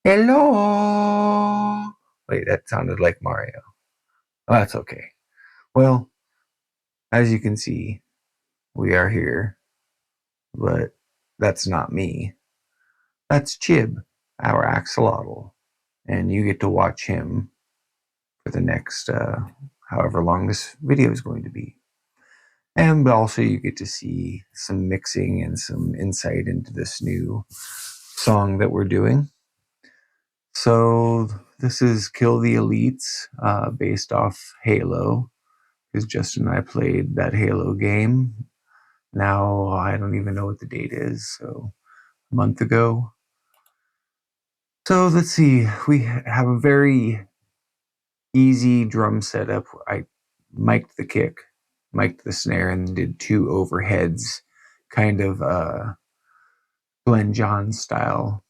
Hello. Wait, that sounded like Mario. Oh, that's okay. Well, as you can see, we are here, but that's not me. That's Chib, our axolotl, and you get to watch him for the next however long this video is going to be. And also, you get to see some mixing and some insight into this new song that we're doing. So, this is Kill the Elites, based off Halo, because Justin and I played that Halo game. Now, I don't even know what the date is, so a month ago. So, let's see. We have a very easy drum setup. I mic'd the kick, mic'd the snare, and did two overheads, kind of Glenn Johns style.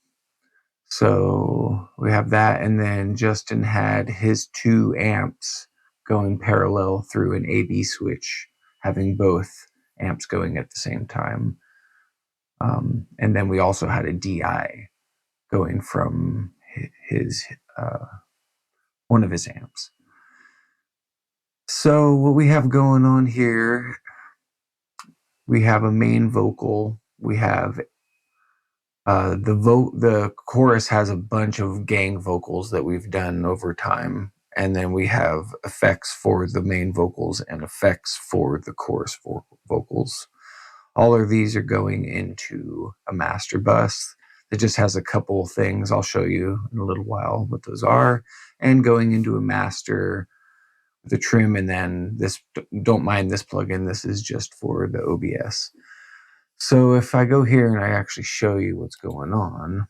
So we have that, and then Justin had his two amps going parallel through an AB switch, having both amps going at the same time. And then we also had a DI going from his one of his amps. So what we have going on here, we have a main vocal. We have the chorus has a bunch of gang vocals that we've done over time, and then we have effects for the main vocals and effects for the chorus vocals. All of these are going into a master bus that just has a couple things. I'll show you in a little while what those are, and going into a master, the trim, and then this, don't mind this plugin, this is just for the OBS. So if I go here and I actually show you what's going on,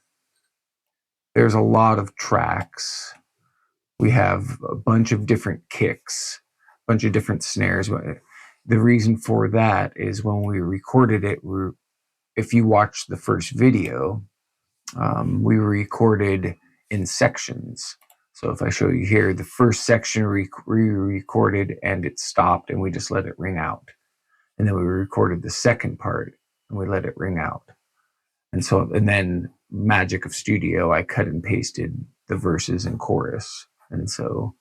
there's a lot of tracks. We have a bunch of different kicks, a bunch of different snares. The reason for that is when we recorded it, if you watch the first video, we recorded in sections. So if I show you here, the first section we recorded and it stopped and we just let it ring out. And then we recorded the second part and we let it ring out. And then magic of studio, I cut and pasted the verses and chorus. And so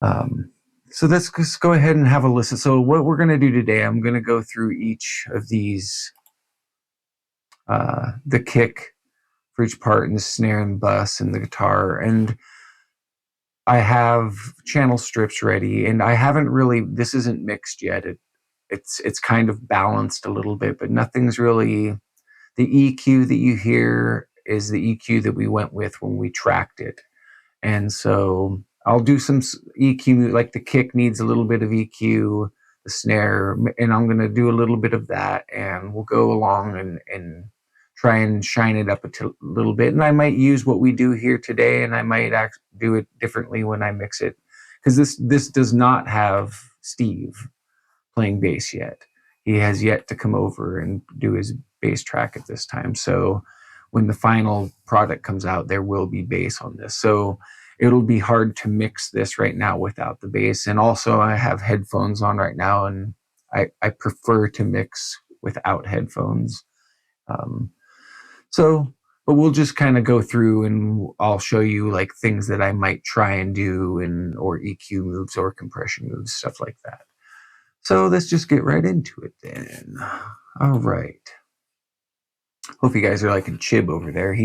let's just go ahead and have a listen. So what we're going to do today, I'm going to go through each of these, the kick for each part, and the snare and bus and the guitar. And I have channel strips ready, and I haven't really, this isn't mixed yet. It's kind of balanced a little bit, but nothing's really. The EQ that you hear is the EQ that we went with when we tracked it. And so I'll do some EQ, like the kick needs a little bit of EQ, the snare, and I'm going to do a little bit of that, and we'll go along and try and shine it up a little bit. And I might use what we do here today, and I might do it differently when I mix it, because this does not have Steve playing bass yet. He has yet to come over and do his bass track at this time. So when the final product comes out, there will be bass on this. So it'll be hard to mix this right now without the bass. And also I have headphones on right now, and I prefer to mix without headphones. But we'll just kind of go through and I'll show you like things that I might try and do, or EQ moves or compression moves, stuff like that. So let's just get right into it then. All right. Hope you guys are liking Chib over there.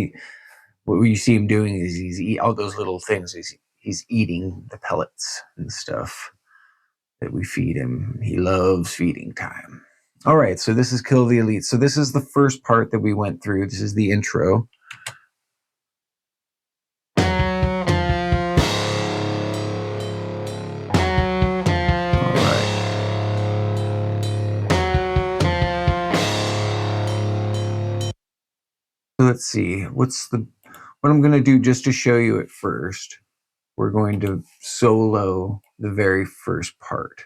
What you see him doing is he's all those little things. He's eating the pellets and stuff that we feed him. He loves feeding time. All right, so this is Kill the Elite. So this is the first part that we went through. This is the intro. Let's see, what I'm going to do just to show you at first, we're going to solo the very first part.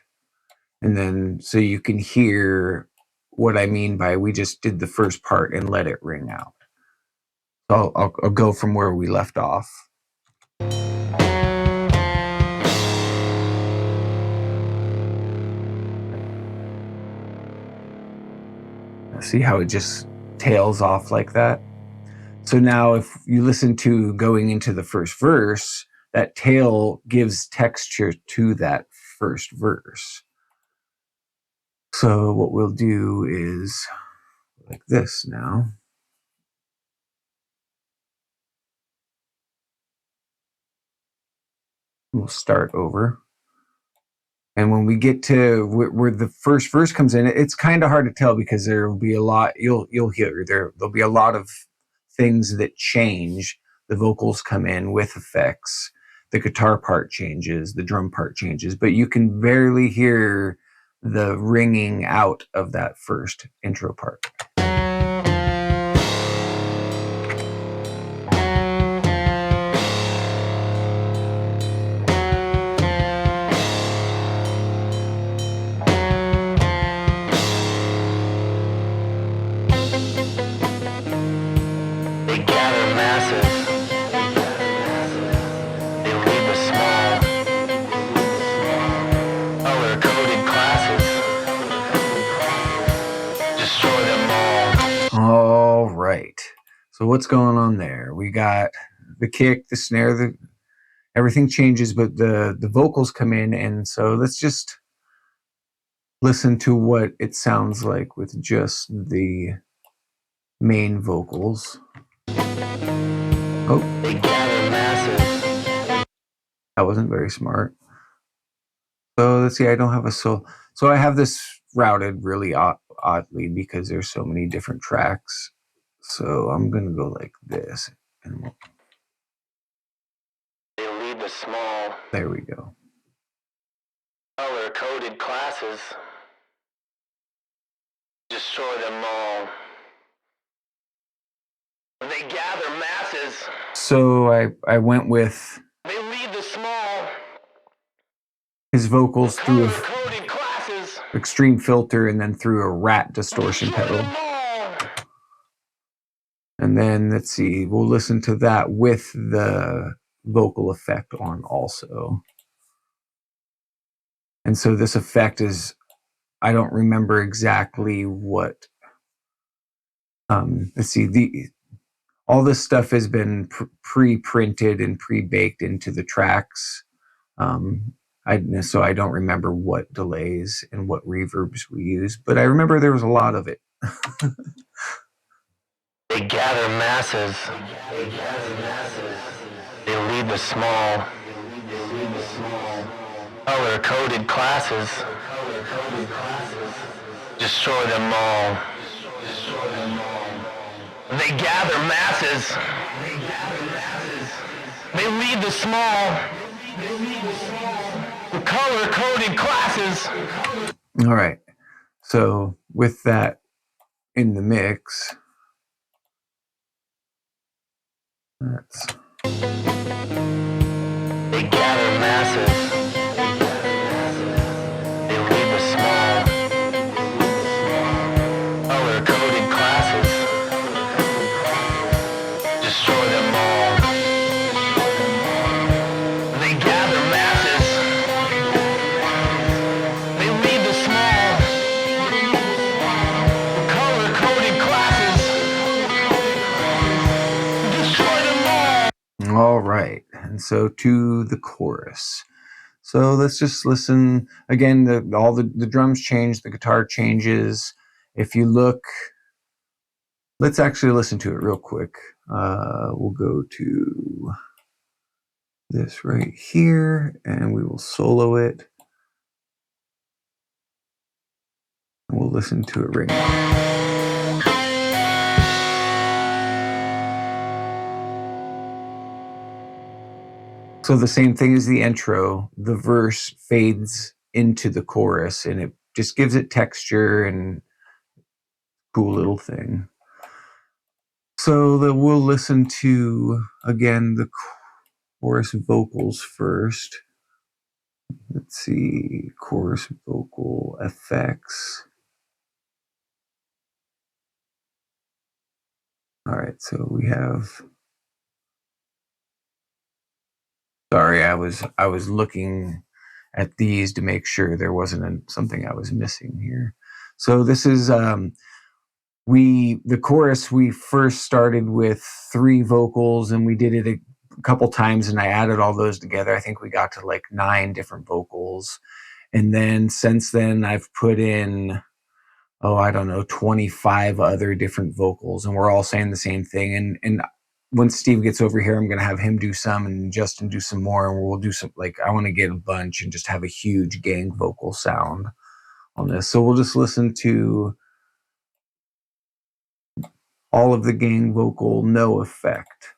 And then so you can hear what I mean by we just did the first part and let it ring out. So I'll go from where we left off. See how it just tails off like that? So now if you listen to going into the first verse, that tail gives texture to that first verse. So what we'll do is like this now. We'll start over. And when we get to where the first verse comes in, it's kind of hard to tell because there will be a lot. You'll hear there'll be a lot of things that change. The vocals come in with effects. The guitar part changes. The drum part changes. But you can barely hear the ringing out of that first intro part. All right. So what's going on there? We got the kick, the snare, everything changes, but the vocals come in, and so let's just listen to what it sounds like with just the main vocals. Oh, that wasn't very smart. So let's see, I don't have a so I have this routed really oddly because there's so many different tracks. So I'm gonna go like this, and They'll leave the small. There we go. Color-coded classes. Destroy them all. They gather masses. So I went with They leave the small. His vocals through Color-coded classes. extreme filter and then through a rat distortion pedal. And then let's see, we'll listen to that with the vocal effect on also. And so this effect is, I don't remember exactly what, let's see, all this stuff has been pre-printed and pre-baked into the tracks. So I don't remember what delays and what reverbs we use, but I remember there was a lot of it. They gather masses. They leave the small. Color-coded classes. Destroy them all. They gather masses. They leave the small. Color-coded classes. All right. So with that in the mix, that's... They gather masses. They leave the small. Color-coded classes. Destroy them all. They gather masses. They leave the small. Color-coded classes. Destroy them all. All right. And so to the chorus. So let's just listen again. All the drums change, the guitar changes. If you look, let's actually listen to it real quick. We'll go to this right here, and we will solo it. And we'll listen to it ring. So the same thing as the intro, the verse fades into the chorus, and it just gives it texture and cool little thing. So we'll listen to, again, the chorus vocals first. Let's see, chorus vocal effects. All right, so we have... Sorry, I was looking at these to make sure there wasn't something I was missing here. So this is the chorus, we first started with 3 vocals, and we did it a couple times, and I added all those together. I think we got to like 9 different vocals. And then since then, I've put in, I don't know, 25 other different vocals, and we're all saying the same thing. And once Steve gets over here, I'm going to have him do some and Justin do some more, and we'll do some, like, I want to get a bunch and just have a huge gang vocal sound on this. So we'll just listen to all of the gang vocal, no effect.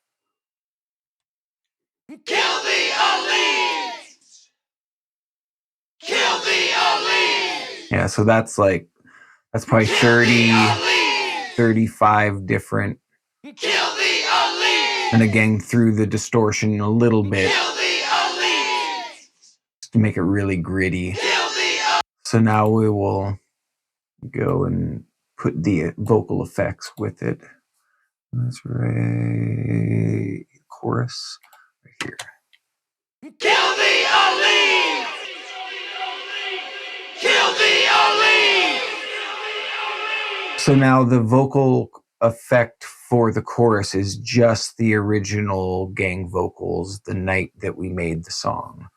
Kill the elite! Kill the elite! Yeah, so that's probably 30, 35 different. Kill the elite! And again, through the distortion a little bit. Kill the elite! To make it really gritty. Kill the elite! So now we will go and put the vocal effects with it. That's right. Chorus right here. Kill the elite! Kill the elite! So now the vocal effect for the chorus is just the original gang vocals the night that we made the song.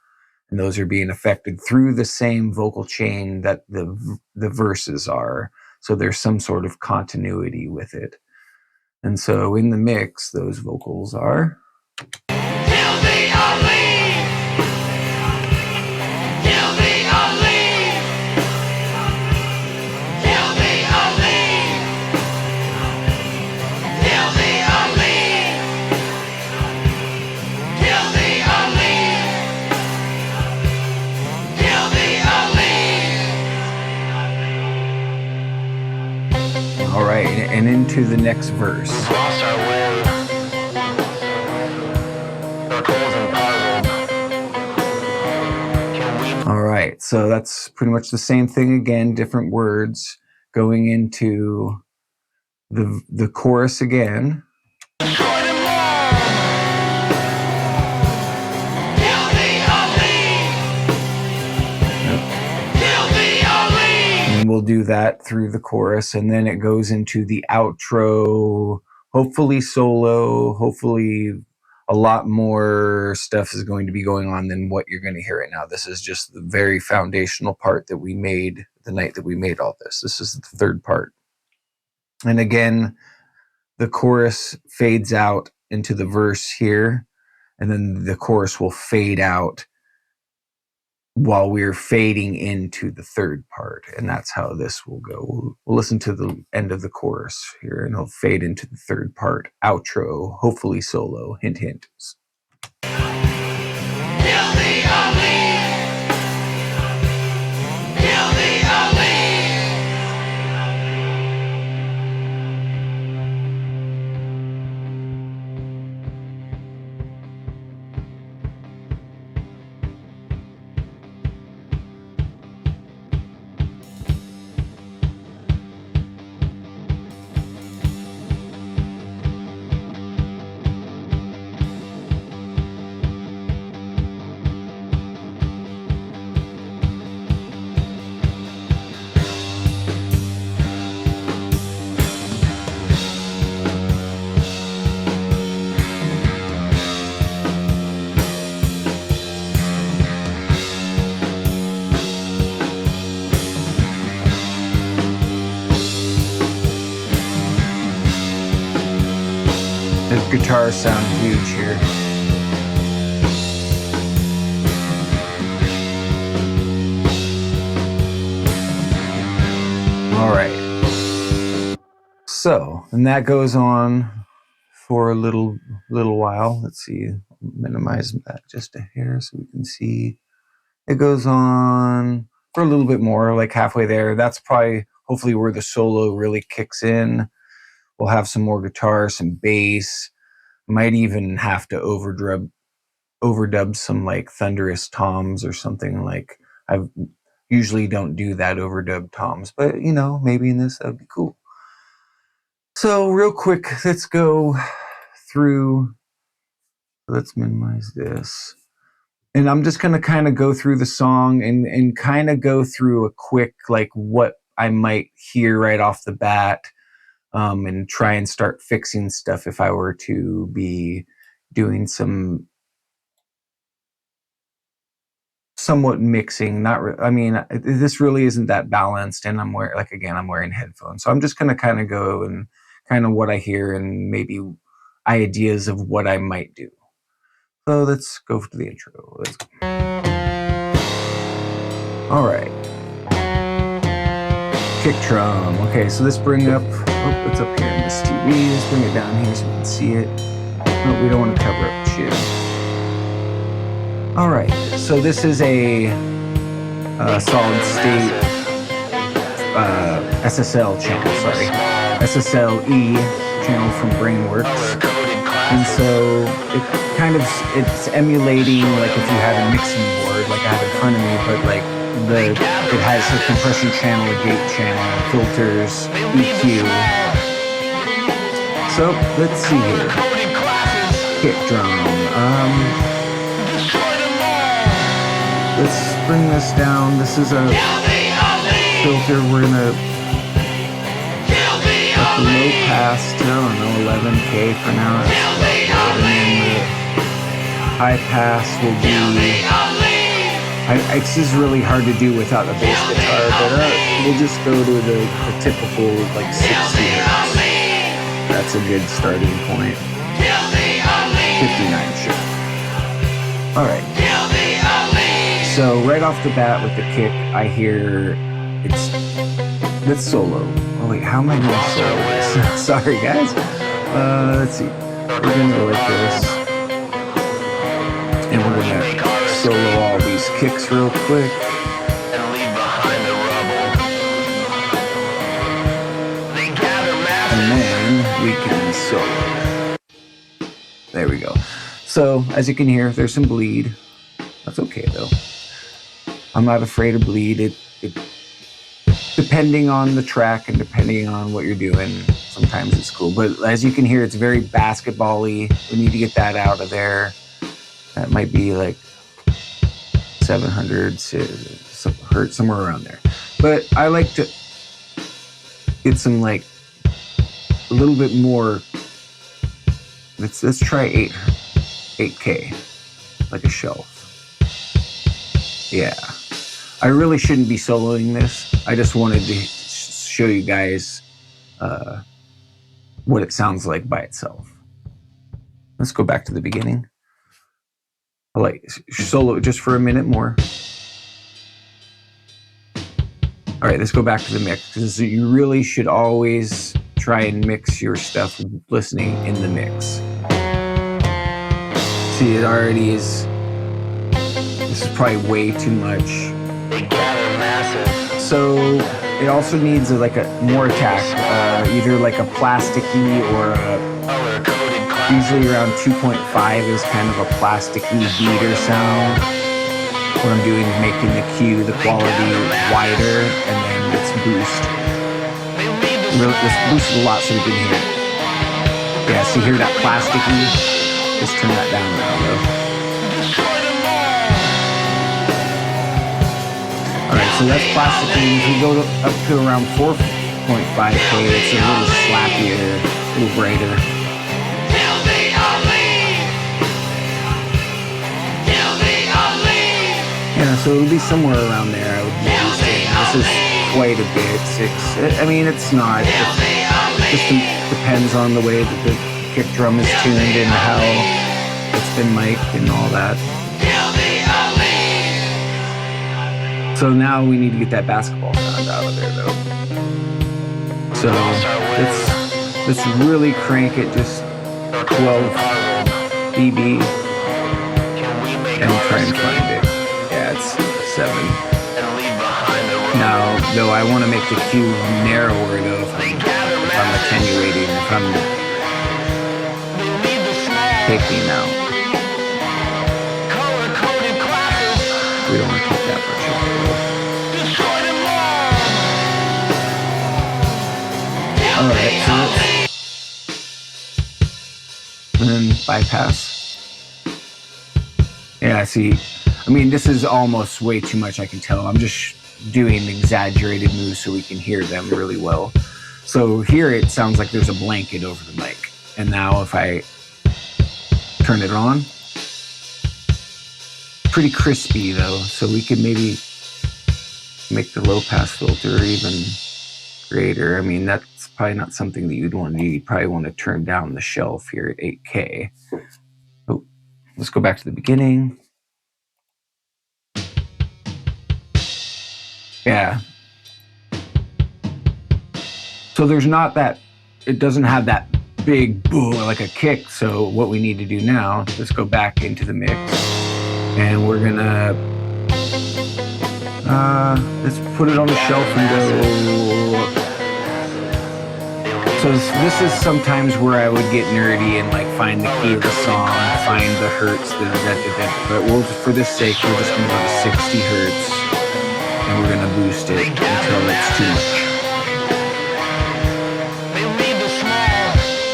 And those are being affected through the same vocal chain that the verses are. So there's some sort of continuity with it. And so in the mix, those vocals are. Kill the elite! Kill the elite! Kill the elite! Kill the elite! Kill the elite! Kill the elite! All right, and into the next verse. We've lost our way. Circles and puzzled. Can we All right, so that's pretty much the same thing again, different words going into the chorus again. destroy them all? Kill the elite! Kill the elite! And we'll do that through the chorus, and then it goes into the outro, hopefully solo, hopefully a lot more stuff is going to be going on than what you're going to hear right now. This is just the very foundational part that we made the night that we made all this. This is the third part. And again, the chorus fades out into the verse here, and then the chorus will fade out while we're fading into the third part. And that's how this will go. We'll listen to the end of the chorus here, and it'll fade into the third part. Outro, hopefully solo, hint, hint. Kill the elite! Kill the elite! The guitars sound huge here. All right. So, and that goes on for a little while. Let's see, minimize that just a hair so we can see. It goes on for a little bit more, like halfway there. That's probably, hopefully, where the solo really kicks in. We'll have some more guitar, some bass. Might even have to overdub some like thunderous toms or something. Like, I usually don't do that, overdub toms, but you know, maybe in this that'd be cool. So real quick, let's go through. Let's minimize this. And I'm just going to kind of go through the song and kind of go through a quick, like, what I might hear right off the bat. and try and start fixing stuff if I were to be doing some somewhat mixing. I mean, this really isn't that balanced, and I'm wearing headphones, so I'm just gonna kind of go and kind of what I hear and maybe ideas of what I might do. So let's go to the intro. Let's go. All right. Kick drum. Okay, so let's bring up, it's up here in this TV. Let's bring it down here so we can see it. No, we don't want to cover up shit. All right, so this is a solid state SSL channel, sorry. SSL-E channel from Brainworks. And so it's emulating like if you had a mixing board, like I have in front of me, but like it has a compression channel, a gate channel, filters, EQ. So let's see here. Kick drum. Let's bring this down. This is a filter. We're gonna let the low pass to, I don't know, 11K for now. And then the high pass will be. It's just really hard to do without the bass guitar, but we'll just go to the typical like 60 hertz. That's a good starting point. 59, sure. All right. So right off the bat with the kick, I hear it's solo. Oh wait, how am I gonna solo this? Sorry guys. Let's see. We're gonna go like this, and we're gonna solo all these kicks real quick. And leave behind the rubble. They gather masses. And then we can solo. There we go. So as you can hear, there's some bleed. That's okay though. I'm not afraid of bleed. It depending on the track and depending on what you're doing, sometimes it's cool. But as you can hear, it's very basketball-y. We need to get that out of there. That might be like 700 hertz, somewhere around there. But I like to get some like a little bit more. Let's try 8K, like a shelf. Yeah. I really shouldn't be soloing this. I just wanted to show you guys what it sounds like by itself. Let's go back to the beginning. I'll like solo just for a minute more. All right, let's go back to the mix, because you really should always try and mix your stuff listening in the mix. See, it already is. This is probably way too much. So it also needs like a more attack, either like a plasticky or usually around 2.5 is kind of a plasticky beater sound. What I'm doing is making the Q, the quality wider, and then let's boost. Let's boost it a lot so we can hear it. Yeah, so you hear that plasticky? Just turn that down now though. Alright, so that's plasticky. If we go up to around 4.5K, it's a little slappier, a little brighter. Yeah, so it'll be somewhere around there. I would be boosting. This is quite a bit. I mean, it's not. It just depends on the way that the kick drum is tuned and how it's been mic'd and all that. So now we need to get that basketball sound out of there, though. So let's really crank it just 12 dB and try and find it. Yeah, it's 7. Now, though, I want to make the Q narrower, though, if I'm attenuating, if I'm taking out. We don't want to take that much out. Alright, so and then bypass. Yeah, see, I mean, this is almost way too much, I can tell. I'm just doing exaggerated moves so we can hear them really well. So here it sounds like there's a blanket over the mic. And now if I turn it on, pretty crispy though. So we could maybe make the low pass filter even greater. I mean, that's probably not something that you'd want to do. You'd probably want to turn down the shelf here at 8K. Oh, let's go back to the beginning. Yeah. So there's not that, it doesn't have that big boom like a kick. So what we need to do now, let's go back into the mix and we're gonna, let's put it on the shelf and go. So this is sometimes where I would get nerdy and like find the key of the song, find the hertz, but we'll just, for this sake, we're just gonna go to 60 hertz and we're gonna boost it until it's too much.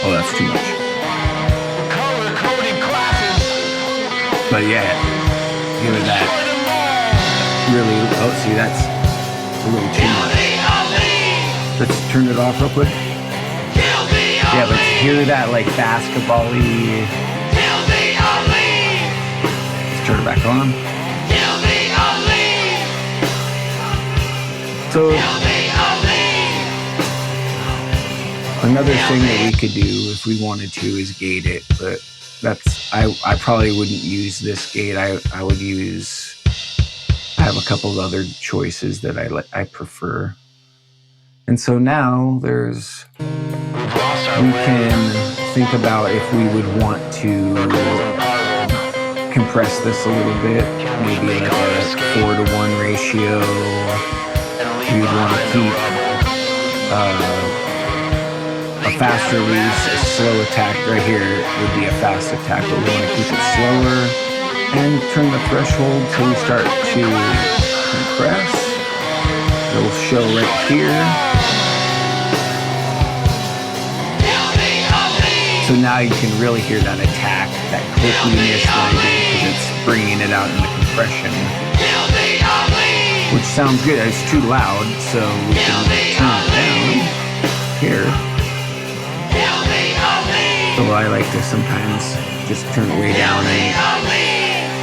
Oh, that's too much. But yeah, give it that. Really, oh, see, that's a little too much. Let's turn it off real quick. Yeah, but hear that like basketball-y. Let's turn it back on. So another thing that we could do if we wanted to is gate it, but that's I probably wouldn't use this gate. I would use, I have a couple of other choices that I prefer. And so now there's, we can think about if we would want to compress this a little bit, maybe like a 4:1 ratio. We would want to keep a fast release, a slow attack. Right here would be a fast attack, but we want to keep it slower and turn the threshold till we start to compress. It'll show right here. So now you can really hear that attack, that clippiness because it's bringing it out in the compression, which sounds good. It's too loud, so we can turn it down here. So I like to sometimes just turn it way down and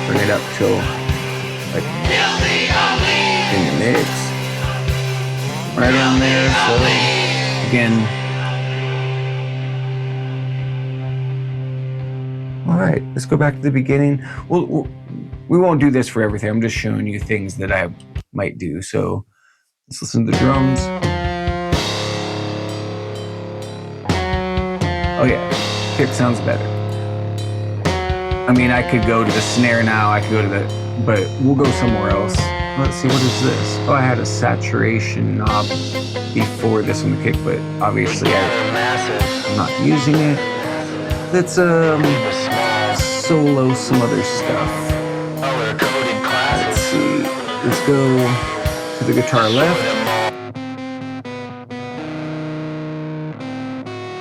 bring it up till like in the mix, right around there. So again. All right, let's go back to the beginning. We won't do this for everything. I'm just showing you things that I might do. So let's listen to the drums. Oh yeah, kick sounds better. I mean, I could go to the snare now. I could go to the, but we'll go somewhere else. Let's see, what is this? Oh, I had a saturation knob before this on the kick, but obviously I'm not using it. Let's solo some other stuff. Let's see. Let's go to the guitar left.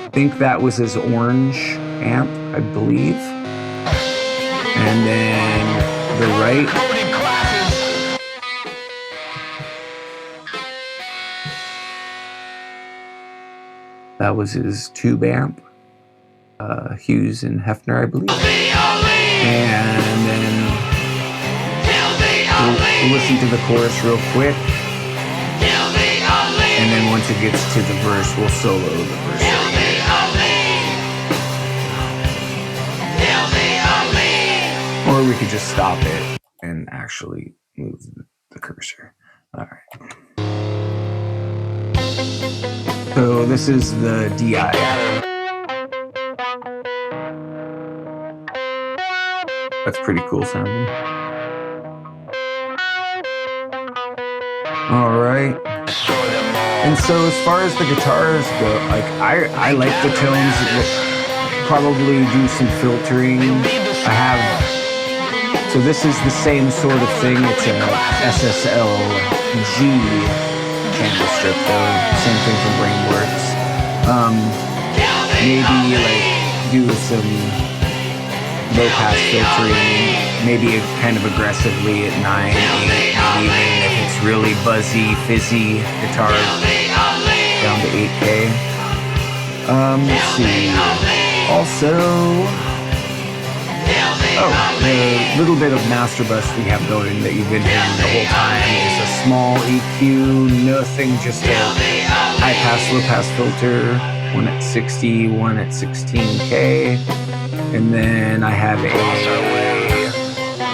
I think that was his orange amp, I believe. And then the right. That was his tube amp. Hughes and Hefner, I believe. And then we'll listen to the chorus real quick. And then once it gets to the verse, we'll solo the verse. Or we could just stop it and actually move the cursor. All right. So this is the DI. That's pretty cool sounding. All right. And so as far as the guitars go, like I like the tones that probably do some filtering. I have, so this is the same sort of thing. It's a SSL-G channel strip though. Same thing from Brainworks. Maybe like do some low pass filtering, maybe kind of aggressively at 9, 8, even if it's really buzzy, fizzy guitar, down to 8K. Let's see. Also, the little bit of master bus we have going that you've been hearing the whole time is a small EQ, nothing, just a high pass, low pass filter, one at 60, one at 16K. And then I have a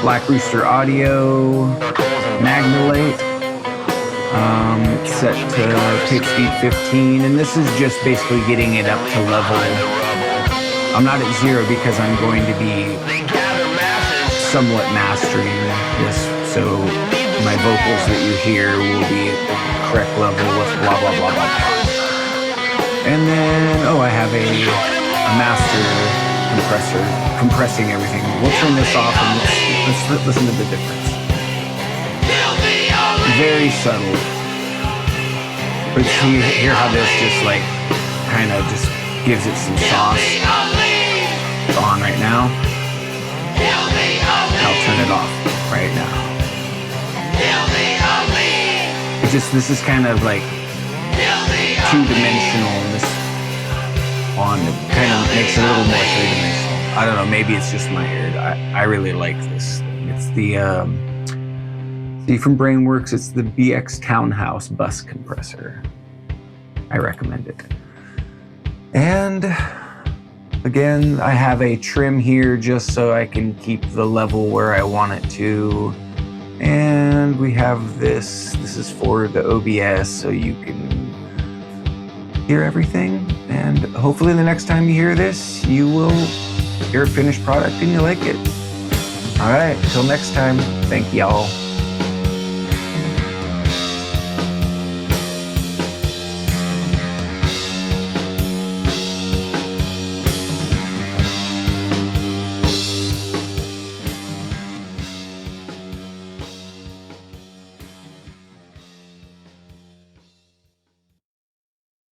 Black Rooster Audio Magnolate, set to tape speed 15, and this is just basically getting it up to level. I'm not at 0 because I'm going to be somewhat mastering this, so my vocals that you hear will be at the correct level with blah blah blah blah blah. And then I have a master compressor compressing everything. We'll turn this off and let's listen to the difference. Very subtle, but see, hear how this just like kind of just gives it some sauce. It's on right now. I'll turn it off right now. This is kind of like two-dimensional, and this on it kind of makes it a little more three-dimensional. I don't know, maybe it's just my ear. I really like this thing. It's the see, from Brainworks, it's the BX Townhouse bus compressor. I recommend it. And again, I have a trim here just so I can keep the level where I want it to. And we have this. This is for the OBS, so you can hear everything. And hopefully the next time you hear this, you will hear a finished product and you like it. All right, until next time, thank y'all.